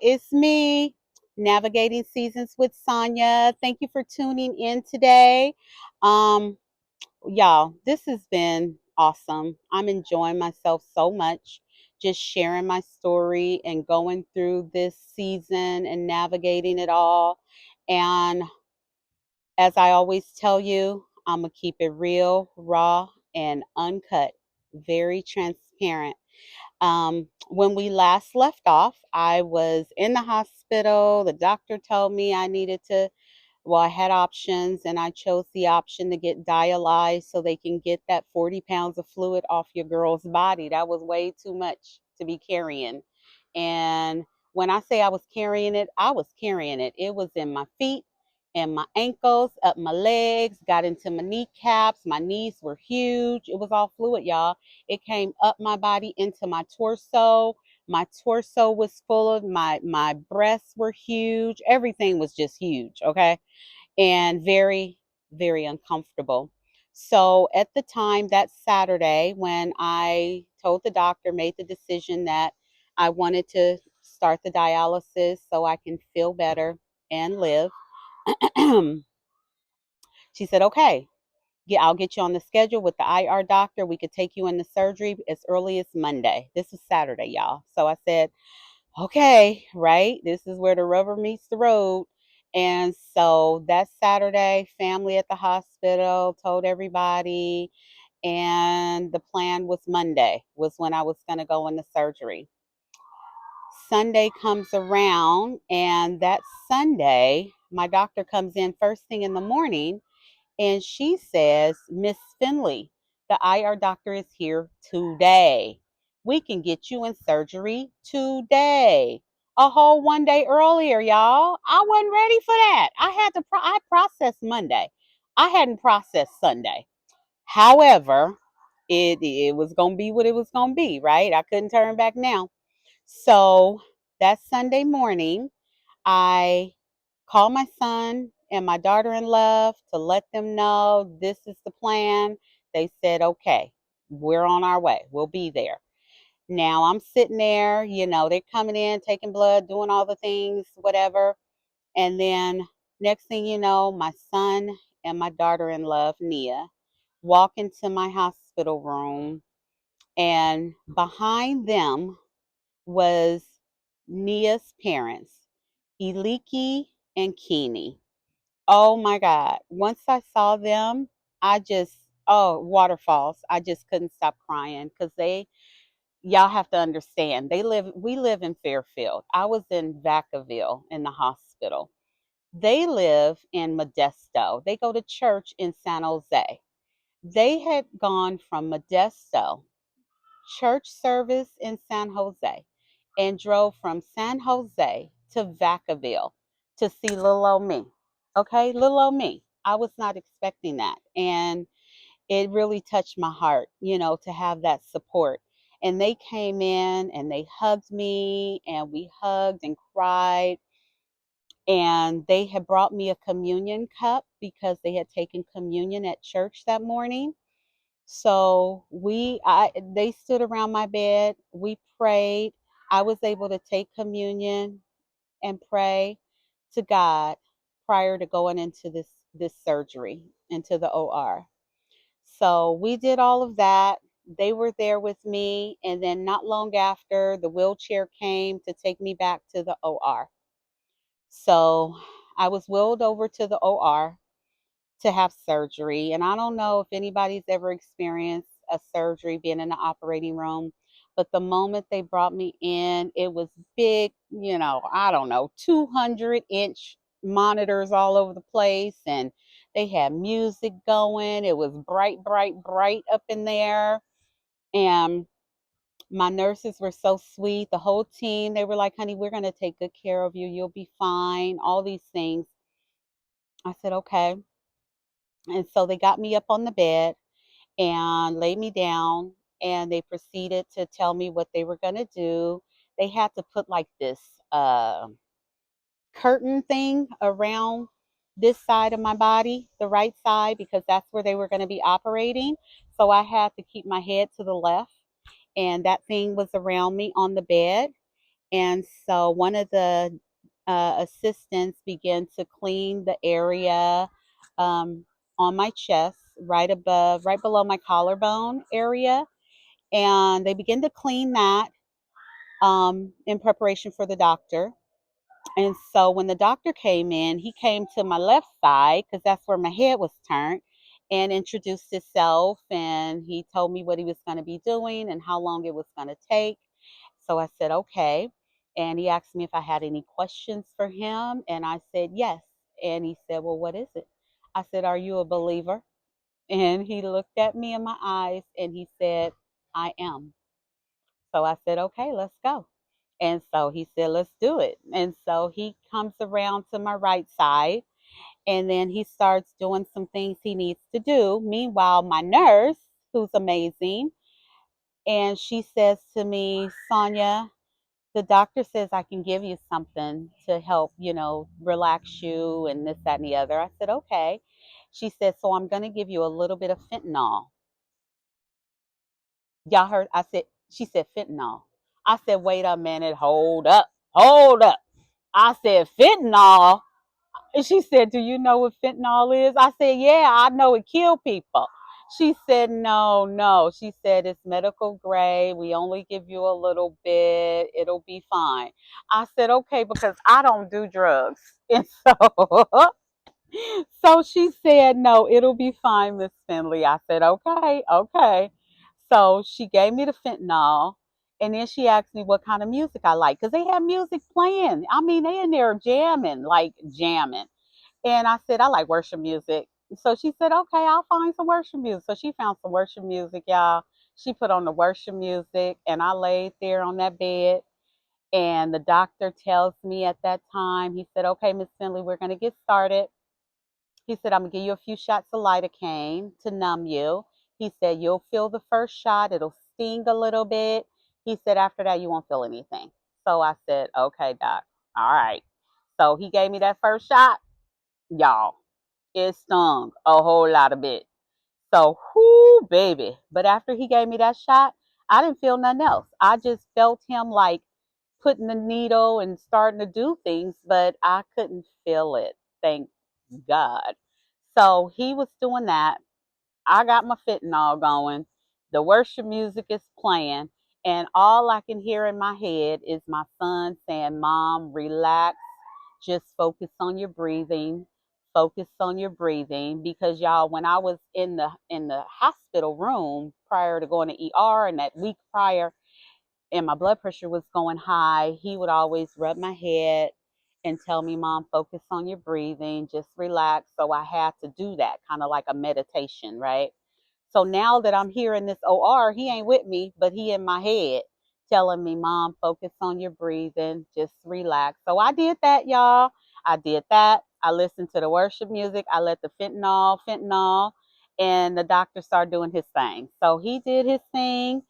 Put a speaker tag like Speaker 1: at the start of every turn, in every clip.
Speaker 1: It's me, Navigating Seasons with Sonya. Thank you for tuning in today. Um, y'all, this has been awesome. I'm enjoying myself so much, just sharing my story and going through this season and navigating it all. And as I always tell you, I'm going to keep it real, raw, and uncut, very transparent. When we last left off, I was in the hospital. The doctor told me I needed to, well, I had options and I chose the option to get dialyzed so they can get that 40 pounds of fluid off your girl's body. That was way too much to be carrying. And when I say I was carrying it, I was carrying it. It was in my feet and my ankles, up my legs, got into my kneecaps. My knees were huge. It was all fluid, y'all. It came up my body into my torso. My torso was full of my breasts were huge. Everything was just huge, okay? And very, very uncomfortable. So at the time, that Saturday, when I told the doctor, made the decision that I wanted to start the dialysis so I can feel better and live, she said, okay, yeah, I'll get you on the schedule with the IR doctor. We could take you into surgery as early as Monday. This was Saturday, y'all. So I said, okay, right? This is where the rubber meets the road. And so that Saturday, family at the hospital, told everybody, and the plan was Monday was when I was going to go into surgery. Sunday comes around, and that Sunday, my doctor comes in first thing in the morning and she says, Miss Finley, the IR doctor is here today. We can get you in surgery today. A whole 1 day earlier, y'all. I wasn't ready for that. I processed Monday. I hadn't processed Sunday. However, it was gonna be what it was gonna be, right? I couldn't turn back now. So that Sunday morning, I call my son and my daughter-in-law to let them know this is the plan. They said, okay, we're on our way. We'll be there. Now I'm sitting there, they're coming in, taking blood, doing all the things, whatever. And then next thing you know, my son and my daughter-in-law, Nia, walk into my hospital room, and behind them was Nia's parents, Eliki and Kini. Oh my God. Once I saw them, I just, oh, waterfalls. I just couldn't stop crying because y'all have to understand, we live in Fairfield. I was in Vacaville in the hospital. They live in Modesto. They go to church in San Jose. They had gone from Modesto church service in San Jose and drove from San Jose to Vacaville to see little old me. Okay, little old me. I was not expecting that. And it really touched my heart, to have that support. And they came in and they hugged me and we hugged and cried. And they had brought me a communion cup because they had taken communion at church that morning. So they stood around my bed. We prayed. I was able to take communion and pray to God prior to going into this surgery, into the OR. So we did all of that. They were there with me, and then not long after, the wheelchair came to take me back to the OR. So I was wheeled over to the OR to have surgery. And I don't know if anybody's ever experienced a surgery being in the operating room, but the moment they brought me in, it was big, I don't know, 200-inch monitors all over the place. And they had music going. It was bright, bright, bright up in there. And my nurses were so sweet. The whole team, they were like, honey, we're going to take good care of you. You'll be fine. All these things. I said, okay. And so they got me up on the bed and laid me down, and they proceeded to tell me what they were going to do. They had to put like this curtain thing around this side of my body, the right side, because that's where they were going to be operating. So I had to keep my head to the left, and that thing was around me on the bed. And so one of the assistants began to clean the area um, on my chest, right above, right below my collarbone area. And they began to clean that in preparation for the doctor. And so when the doctor came in, he came to my left side because that's where my head was turned and introduced himself. And he told me what he was going to be doing and how long it was going to take. So I said, okay. And he asked me if I had any questions for him. And I said, yes. And he said, well, what is it? I said, are you a believer? And he looked at me in my eyes and he said, I am. So I said, okay, let's go. And so he said, let's do it. And so he comes around to my right side and then he starts doing some things he needs to do. Meanwhile, my nurse, who's amazing, and she says to me, Sonia, the doctor says I can give you something to help, relax you and this, that, and the other. I said, okay. She said, so I'm going to give you a little bit of fentanyl. Y'all heard? She said fentanyl. I said, wait a minute, hold up. I said, fentanyl? And she said, do you know what fentanyl is? I said, yeah, I know it kill people. She said, no, no. She said, it's medical grade. We only give you a little bit. It'll be fine. I said, okay, because I don't do drugs. And so she said, no, it'll be fine, Miss Finley. I said, okay, okay. So she gave me the fentanyl. And then she asked me what kind of music I like because they had music playing. I mean, they in there jamming, like jamming. And I said, I like worship music. So she said, okay, I'll find some worship music. So she found some worship music, y'all. She put on the worship music, and I laid there on that bed. And the doctor tells me at that time, he said, okay, Miss Finley, we're going to get started. He said, I'm going to give you a few shots of lidocaine to numb you. He said, you'll feel the first shot. It'll sting a little bit. He said, after that, you won't feel anything. So I said, okay, doc. All right. So he gave me that first shot, y'all. It stung a whole lot of bit. So, whoo, baby. But after he gave me that shot, I didn't feel nothing else. I just felt him like putting the needle and starting to do things, but I couldn't feel it. Thank God. So he was doing that. I got my fentanyl going. The worship music is playing. And all I can hear in my head is my son saying, Mom, relax. Just focus on your breathing. Focus on your breathing. Because y'all, when I was in the hospital room prior to going to ER and that week prior, and my blood pressure was going high, he would always rub my head and tell me, Mom, focus on your breathing, just relax. So I had to do that, kind of like a meditation, right? So now that I'm here in this OR, he ain't with me, but he in my head telling me, Mom, focus on your breathing, just relax. So I did that, y'all. I did that. I listened to the worship music. I let the fentanyl, and the doctor started doing his thing. So he did his thing,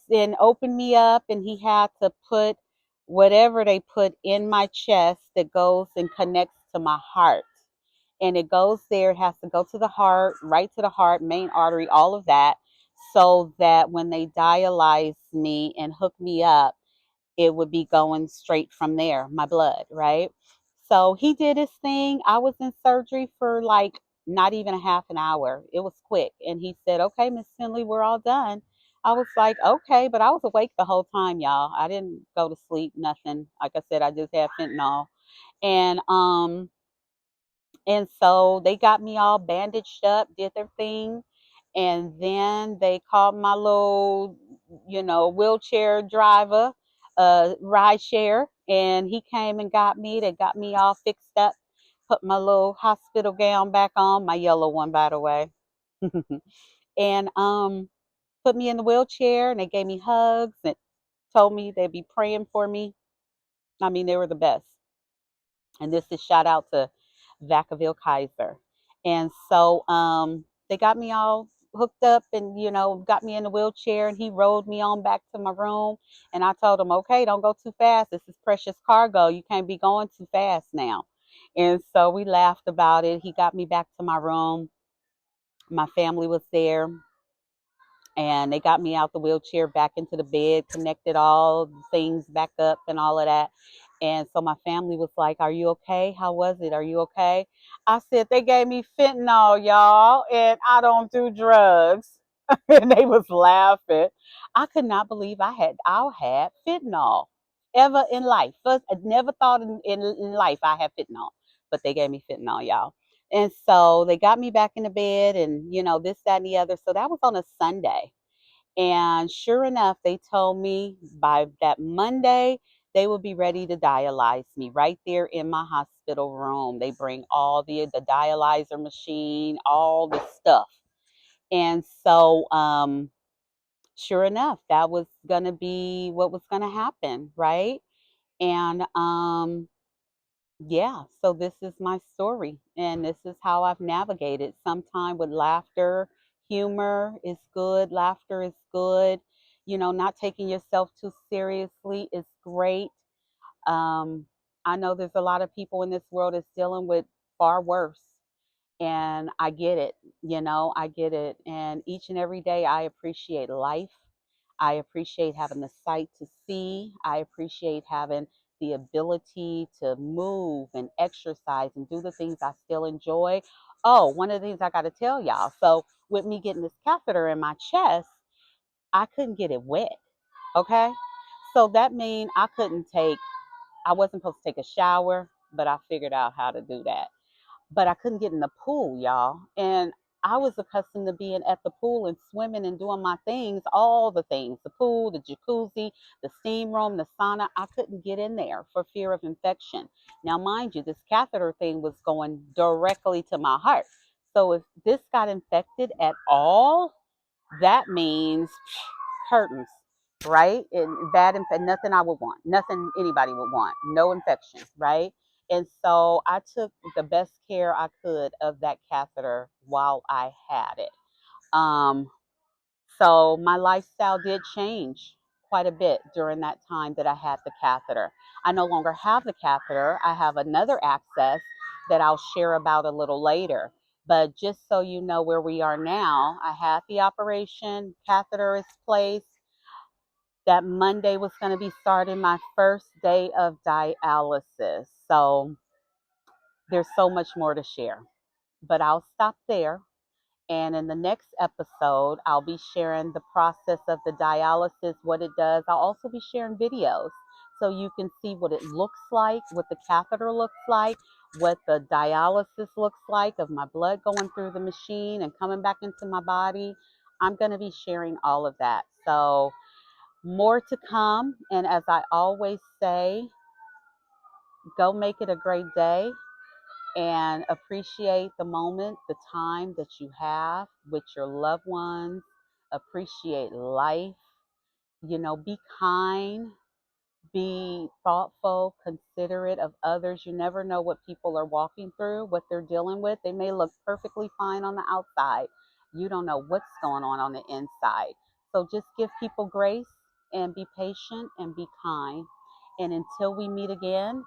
Speaker 1: then opened me up, and he had to put whatever they put in my chest that goes and connects to my heart, and it goes there. It has to go to the heart, right to the heart, main artery, all of that, so that when they dialyze me and hook me up, it would be going straight from there, my blood, right? So he did his thing. I was in surgery for like not even a half an hour. It was quick. And he said, okay, Miss Finley, we're all done. I was like, okay, but I was awake the whole time, y'all. I didn't go to sleep, nothing. Like I said, I just had fentanyl. And and so they got me all bandaged up, did their thing, and then they called my little, wheelchair driver, ride share, and he came and got me. They got me all fixed up, put my little hospital gown back on, my yellow one, by the way, and put me in the wheelchair, and they gave me hugs and told me they'd be praying for me. I mean, they were the best. And this is shout out to Vacaville Kaiser. And so they got me all hooked up and, got me in the wheelchair, and he rode me on back to my room. And I told him, okay, don't go too fast. This is precious cargo. You can't be going too fast now. And so we laughed about it. He got me back to my room. My family was there. And they got me out the wheelchair back into the bed, connected all the things back up and all of that. And so my family was like, "Are you okay? How was it? Are you okay?" I said, "They gave me fentanyl, y'all, and I don't do drugs." And they was laughing. I could not believe I had fentanyl ever in life. First, I never thought in life I had fentanyl, but they gave me fentanyl, y'all. And so they got me back in the bed and, this, that, and the other. So that was on a Sunday. And sure enough, they told me by that Monday, they would be ready to dialyze me right there in my hospital room. They bring all the dialyzer machine, all the stuff. And so, sure enough, that was going to be what was going to happen, right? And yeah, so this is my story, and this is how I've navigated. Sometime with laughter, humor is good, laughter is good. Not taking yourself too seriously is great. Um, I know there's a lot of people in this world that's dealing with far worse, and I get it. I get it. And each and every day, I appreciate life. I appreciate having the sight to see. I appreciate having the ability to move and exercise and do the things I still enjoy. Oh, one of the things I got to tell y'all. So, with me getting this catheter in my chest, I couldn't get it wet. Okay. So that means I wasn't supposed to take a shower, but I figured out how to do that. But I couldn't get in the pool, y'all. And I was accustomed to being at the pool and swimming and doing my things, all the things, the pool, the jacuzzi, the steam room, the sauna. I couldn't get in there for fear of infection. Now, mind you, this catheter thing was going directly to my heart. So if this got infected at all, that means curtains, right? And nothing I would want, nothing anybody would want, no infection, right? And so I took the best care I could of that catheter while I had it. Um, so my lifestyle did change quite a bit during that time that I had the catheter. I no longer have the catheter. I have another access that I'll share about a little later. But just so you know where we are now, I had the operation, catheter is placed. That Monday was going to be starting my first day of dialysis. So there's so much more to share. But I'll stop there. And in the next episode, I'll be sharing the process of the dialysis, what it does. I'll also be sharing videos so you can see what it looks like, what the catheter looks like, what the dialysis looks like of my blood going through the machine and coming back into my body. I'm going to be sharing all of that. So, more to come. And as I always say, go make it a great day and appreciate the moment, the time that you have with your loved ones. Appreciate life. Be kind, be thoughtful, considerate of others. You never know what people are walking through, what they're dealing with. They may look perfectly fine on the outside. You don't know what's going on the inside. So just give people grace and be patient and be kind. And until we meet again,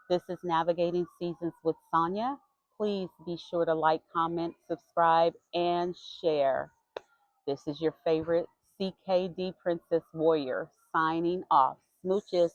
Speaker 1: this is Navigating Seasons with Sonia. Please be sure to like, comment, subscribe, and share. This is your favorite CKD Princess Warrior signing off. Smooches.